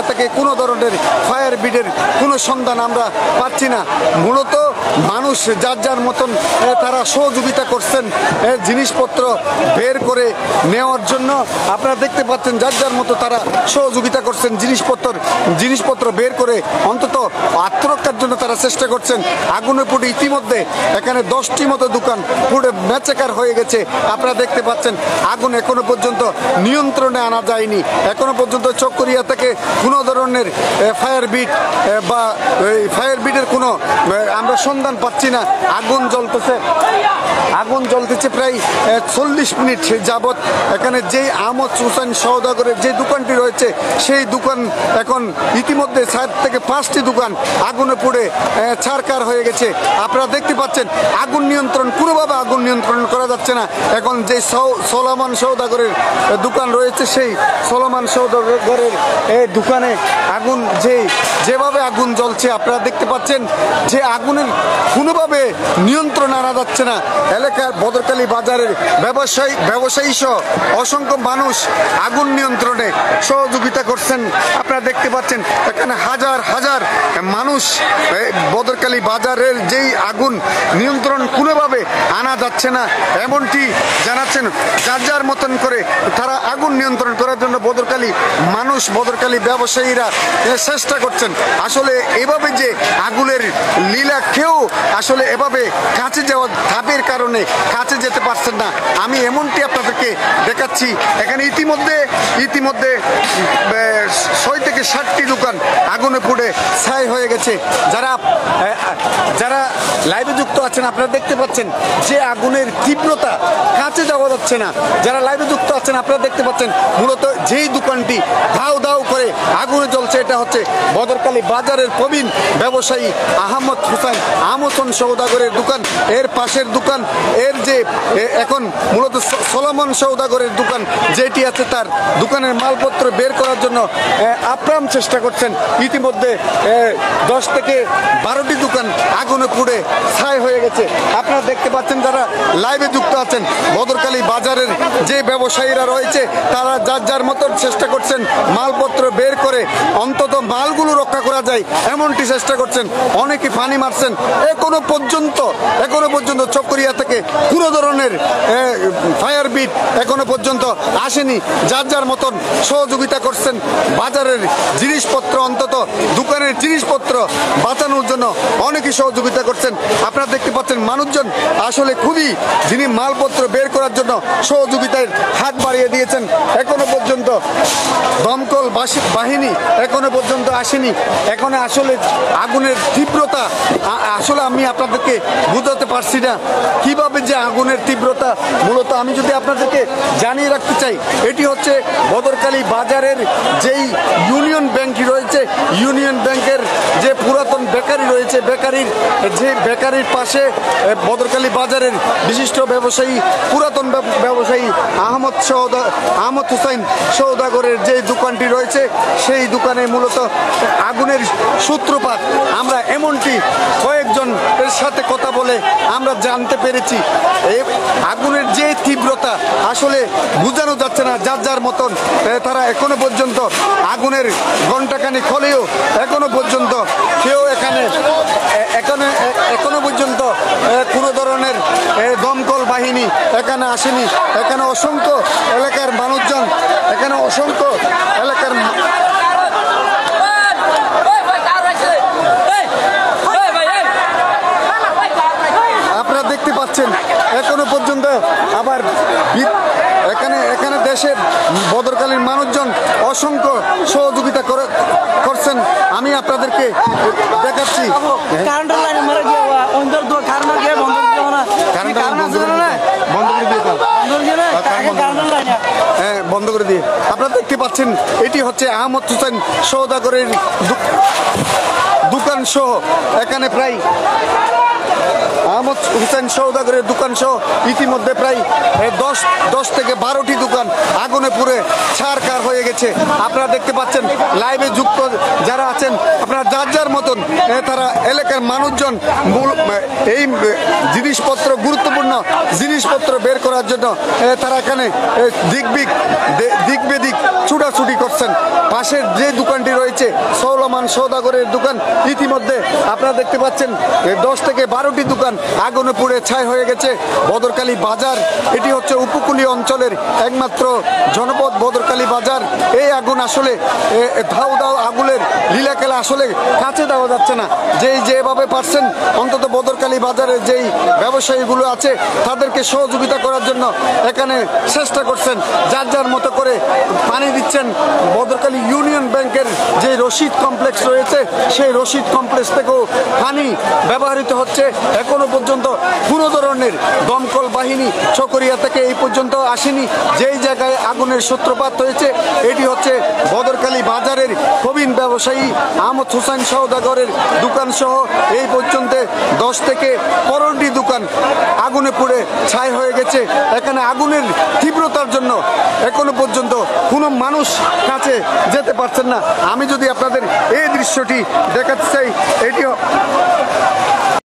থেকে কোনো ধরনের ফায়ার ব্রিগেডের কোনো সন্ধান আমরা পাচ্ছি না। মূলত মানুষ যার যার মতন তারা সহযোগিতা করছেন জিনিসপত্র বের করে নেওয়ার জন্য। আপনারা দেখতে পাচ্ছেন যার যার মতো তারা সহযোগিতা করছেন জিনিসপত্র বের করে অন্তত আত্মরক্ষার জন্য তারা চেষ্টা করছেন। আগুনের পুড়ে ইতিমধ্যে এখানে 10টি মতো দোকান পুড়ে মেচেকার হয়ে গেছে। আপনারা দেখতে পাচ্ছেন আগুন এখনো পর্যন্ত নিয়ন্ত্রণে আনা যায়নি। এখনো পর্যন্ত চকরিয়া থেকে কোনো ধরনের ফায়ার ব্রিগেডের কোনো আমরা সন্ধান পাচ্ছি না। আগুন জ্বলতেছে প্রায় 40 মিনিট যাবৎ। এখানে যেই আহমদ হুসাইন সওদাগরের যে দোকানটি রয়েছে সেই দোকান এখন ইতিমধ্যে 4 থেকে 5টি দোকান আগুনে পুড়ে ছারখার হয়ে গেছে। আপনারা দেখতে পাচ্ছেন কোনোভাবে আগুন নিয়ন্ত্রণ করা যাচ্ছে না। এখন যে সোলামান সওদাগরের দোকান রয়েছে সেই সোলামান সওদাগরের দোকানে আগুন যেভাবে আগুন জ্বলছে আপনারা দেখতে পাচ্ছেন যে আগুনের কোনোভাবে নিয়ন্ত্রণ আনা যাচ্ছে না। এলাকার বদরকালী বাজারের ব্যবসায়ী সহ অসংখ্য মানুষ আগুন নিয়ন্ত্রণে সহযোগিতা করছেন। আপনারা দেখতে পাচ্ছেন এখানে হাজার হাজার মানুষ বদরকালী বাজারের যেই আগুন নিয়ন্ত্রণ কোনোভাবে আনা যাচ্ছে না এমনটি জানাচ্ছেন। যার যার মতন করে তারা আগুন নিয়ন্ত্রণ করার জন্য বদরকালী ব্যবসায়ীরা চেষ্টা করছেন। আসলে এভাবে যে আগুনের লীলা কেউ আসলে এভাবে কাছে যাওয়া ধাপের কারণে কাছে যেতে পারছেন না। আমি এমনটি আপনাদেরকে দেখাচ্ছি। এখানে ইতিমধ্যে 6 থেকে 7টি দোকান আগুনে পুড়ে ছাই হয়ে গেছে। যারা লাইভে যুক্ত আছেন আপনারা দেখতে পাচ্ছেন যে আগুনের তীব্রতা কাছে যাওয়া যাচ্ছে না। যারা লাইভে যুক্ত আছেন আপনারা দেখতে পাচ্ছেন মূলত যেই দোকানটি দাউ দাউ করে আগুনে জ্বলছে এটা হচ্ছে বদরকালী বাজারের প্রবীণ ব্যবসায়ী আহমদ সওদাগরের দোকান। এর পাশের দোকান যে এখন মূলত সোলামান সওদাগরের দোকান যেটি আছে তার দোকানের মালপত্র বের করার জন্য আপ্রাণ চেষ্টা করছেন। ইতিমধ্যে 10 থেকে 12টি দোকান আগুনে পুড়ে ছাই হয়ে গেছে। আপনারা দেখতে পাচ্ছেন যারা লাইভে যুক্ত আছেন বদরকালী বাজারের যে ব্যবসায়ীরা রয়েছে তারা যার যার মতন চেষ্টা করছেন মালপত্র বের করে অন্তত মালগুলো রক্ষা করা যায় এমনটি চেষ্টা করছেন। অনেকে পানি মারছেন। এখনো পর্যন্ত চকরিয়া থেকে কোনো ধরনের ফায়ার ব্রিগেড এখনো পর্যন্ত আসেনি। যার যার মতন সহযোগিতা করছেন বাজারের জিনিসপত্র অন্তত দোকানের জিনিসপত্র বাঁচানোর জন্য অনেকে সহযোগিতা করছেন। আপনারা দেখতে পাচ্ছেন মানুষজন আসলে খুবই যিনি মালপত্র বের করার জন্য সহযোগিতার হাত বাড়িয়ে দিয়েছেন। এখনো পর্যন্ত দমকল বাহিনী এখনো পর্যন্ত আসেনি। এখন আসলে আগুনের তীব্রতা আসলে আমি আপনাদেরকে বুঝাতে পারছি না কিভাবে যে আগুনের তীব্রতা। মূলত আমি যদি আপনাদেরকে জানিয়ে রাখতে চাই এটি হচ্ছে বদরকালী বাজারের যেই ইউনিয়ন ব্যাংকটি রয়েছে ইউনিয়ন ব্যাংকের যে পুরাতন বেকারি রয়েছে বেকারির পাশে বদরকালী বাজারের বিশিষ্ট পুরাতন ব্যবসায়ী আহমদ হুসাইন সওদাগরের যে দোকানটি রয়েছে সেই দোকানে মূলত আগুনের সূত্রপাত আমরা এমনটি কয়েকজনের সাথে কথা বলে আমরা জানতে পেরেছি। এই আগুনের যে তীব্রতা আসলে বোঝানো যাচ্ছে না। যার যার মতন তারা এখনো পর্যন্ত আগুনের ঘণ্টাখানিক হলেও এখনো পর্যন্ত কেউ এখনো পর্যন্ত কোনো ধরনের দমকল বাহিনী এখানে আসেনি। এখানে অসংখ্য এলাকার মানুষজন আপনারা দেখতে পাচ্ছেন এখনো পর্যন্ত আবার এখানে দেশের বদরকালীর মানুষজন অসংখ্য সহযোগিতা করছেন। আমি আপনাদেরকে দেখাচ্ছি বন্ধ করে দিয়ে আপনারা দেখতে পাচ্ছেন এটি হচ্ছে আহমদ হুসাইন সওদাগরের দোকান সহ এখানে প্রায় আহমদ হুসেন সওদাগরের দোকান সহ ইতিমধ্যে প্রায় 10 থেকে 12টি দোকান আগুনে পুড়ে ছারখার হয়ে গেছে। আপনারা দেখতে পাচ্ছেন লাইভে যুক্ত যারা আছেন, আপনারা যার যার মতন তারা এলাকার মানুষজন এই জিনিসপত্র, গুরুত্বপূর্ণ জিনিসপত্র বের করার জন্য তারা এখানে দিক বেদিক ছুটাছুটি করছেন। পাশের যে দোকানটি রয়েছে সৌলমান সওদাগরের দোকান, ইতিমধ্যে আপনারা দেখতে পাচ্ছেন 10 থেকে 12টি দোকান আগুনে পুড়ে ছাই হয়ে গেছে। বদরকালী বাজার, এটি হচ্ছে উপকূলীয় অঞ্চলের একমাত্র জনপদ বদরকালী বাজার। এই আগুন আসলে ধাও ধাও আগুনের লীলাখেলা আসলে কাছে দেওয়া যাচ্ছে না। যেভাবে পারছেন অন্তত বদরকালী বাজারের যেই ব্যবসায়ীগুলো আছে তাদেরকে সহযোগিতা করার জন্য এখানে চেষ্টা করছেন, যার যার মতো করে পানি দিচ্ছেন। বদরকালী ইউনিয়ন ব্যাংকের যে রশিদ কমপ্লেক্স রয়েছে সেই রশিদ কমপ্লেক্স থেকেও পানি ব্যবহৃত হচ্ছে। এখনো পর্যন্ত কোনো ধরনের দমকল বাহিনী চকরিয়া থেকে এই পর্যন্ত আসেনি। যেই জায়গায় আগুনের সূত্রপাত হয়েছে এটি হচ্ছে বদরকালী বাজারের প্রবীণ ব্যবসায়ী আহমদ হুসেন সওদাগরের দোকান সহ এই পর্যন্ত 10 থেকে 15টি দোকান আগুনে পুড়ে ছাই হয়ে গেছে। এখানে আগুনের তীব্রতার জন্য এখনো পর্যন্ত কোনো মানুষ কাছে যেতে পারছেন না। আমি যদি আপনাদের এই দৃশ্যটি দেখাতে চাই, এটি